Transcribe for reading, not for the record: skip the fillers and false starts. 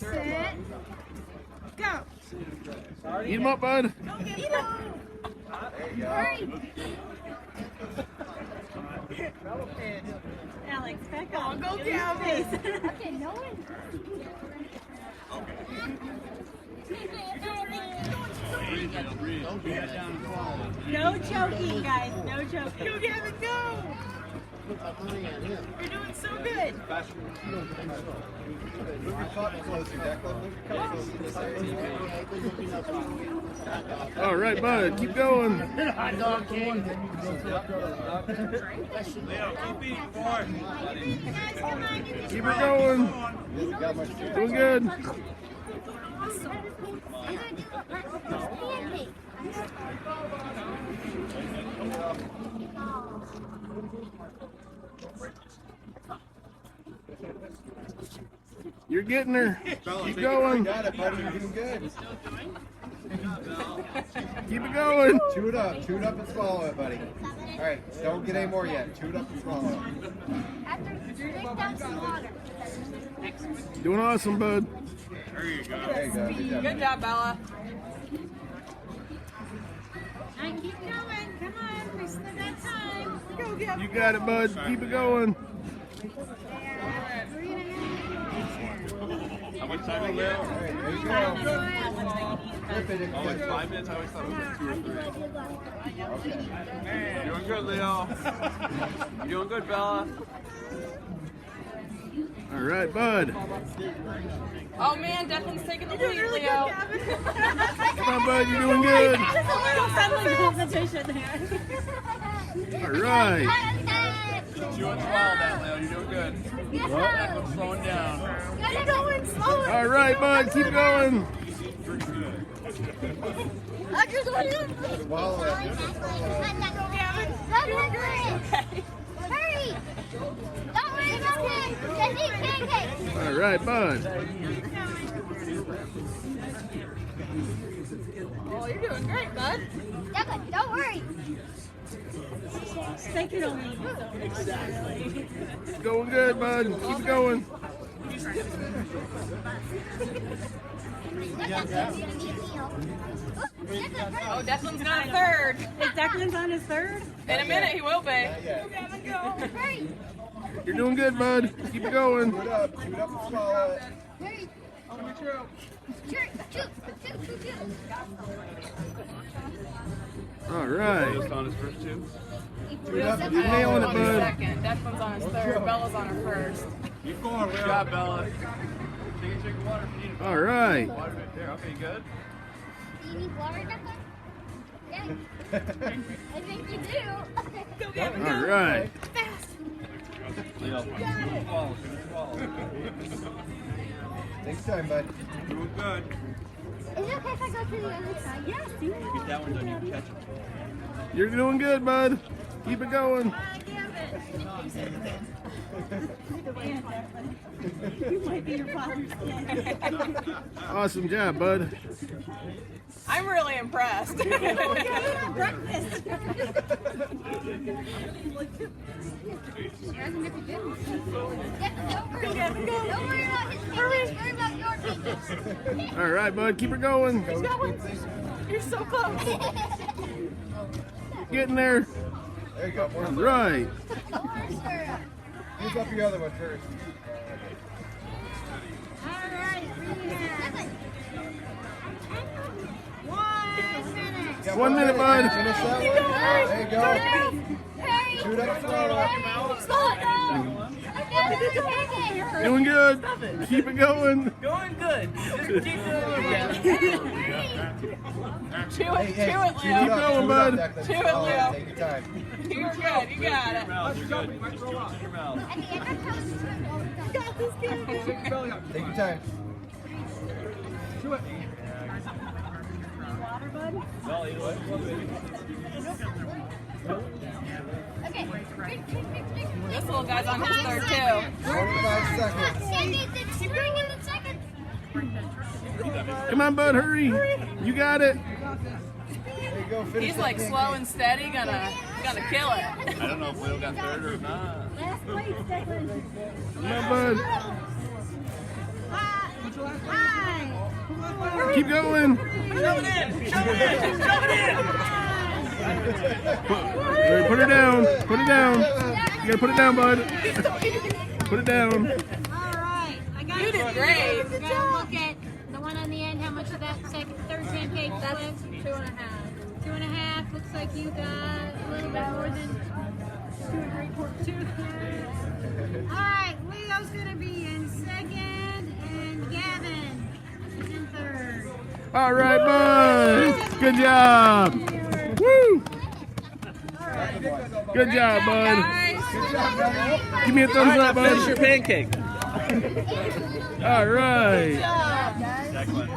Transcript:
Sit. Go. Eat him up, bud. Eat him. Hurry. Alex, back on. Go down. Okay, no one. No choking, guys. No choking. Go, Gavin, go. You're doing so good. Move your cup closer, Declan. Move your cup closer. All right, bud. Keep going. Hot dog king. Leo, keep eating, boy. Keep her going. Doesn't got much food. Doing good. You're getting her. Keep going. Got it, buddy. You're doing good. Keep it going. Chew it up. Chew it up and swallow it, buddy. All right. Don't get any more yet. Chew it up and swallow it. Drink down some water. Doing awesome, bud. There you go. There you go. Good job. Good job, Bella. And keep going. Come on. We still got time. Go, Gavin. You got it, bud. Keep it going. How much time is Leo? All right. There you go. Flip it if you Oh, like can. 5 minutes? I always thought it was like 2 or 3. Okay. You're doing good, Leo. You're doing good, Bella. All right, bud. Oh man, Declan's taking the lead, Leo. Come on, bud. You're doing good. Just a little friendly competition there. All right. Chew and swallow that, Leo. You're doing good. Declan's slowing down. Gotta go in slower. All right, bud. Keep going. Swallow it. Hurry! Don't worry about him. Just eat pancakes. All right, bud. Oh, you're doing great, bud. Declan, don't worry. They could only eat Going good, bud. Keep it going. Oh, Declan's got a third. Is Declan's on his third? In a minute, he will be. Hurry! You're doing good, bud. Keep it going. Chew it up. Chew it up and swallow it. Hurry! All right. Just on his first 2. Chew it up. You're nailing it, On his bud. second. Declan's on his third. Bella's on her first. Keep going, Leo. Good job, Bella. Take a drink of water if you need it. All right. Water right there. Okay, good. Do you need water, Declan? Yeah. I think you do. Go get it. All right. Fast. Leo, chew and swallow. Chew and swallow. Take your time, bud. Doing good. Is it okay if I go to the other side? Yes. Get that one done, you can catch him. You're doing good, bud. Keep it going. You might be your father's kid. Awesome job, bud. I'm really impressed. Breakfast. Don't worry about his pancakes. Worry about your pancakes. All right, bud. Keep it going. You're so close. Getting there. There you go. All right. Use up your other one first. All right. 1 minute. Yeah, 1 minute, bud. Finish that one. There you go. Hurry. Chew it up and swallow it. Slow it down. Doing good. Keep it going. Going good. Just keep doing it. Chew it, Hey, chew it, chew Leo. it Keep up, going, chew it bud. up, Declan. Chew it, Swallow Leo. Take your time. You're good, you got it. Mouth, you're good. Just chew your mouth. Got this kid. Take your time. Water, bud. Bella, eat away. Okay. This little guy's on his third, too. 25 seconds. Bring in the second. Come on, bud. Hurry. You got it. There you go. Finish He's that like pancake. slow and steady, gonna kill it. I don't know if Leo got third or not. Last place, Declan. Come on, bud. Hi. Keep going. Shove it in! Shove it in! Shove it in! Put her down. Put it down. You gotta put it down, bud. Put it down. All right. I got You did great. We're gonna look at the one on the end. How much of that third pancake? That's split? 2.5. 2.5. Looks like you got a little bit more than 2.75. All right. Leo's gonna be in second, and Gavin is in third. All right, bud. Good job. Woo. Good job, bud. Guys. Give me a thumbs up, bud. Finish your pancake. All right. Good job, guys.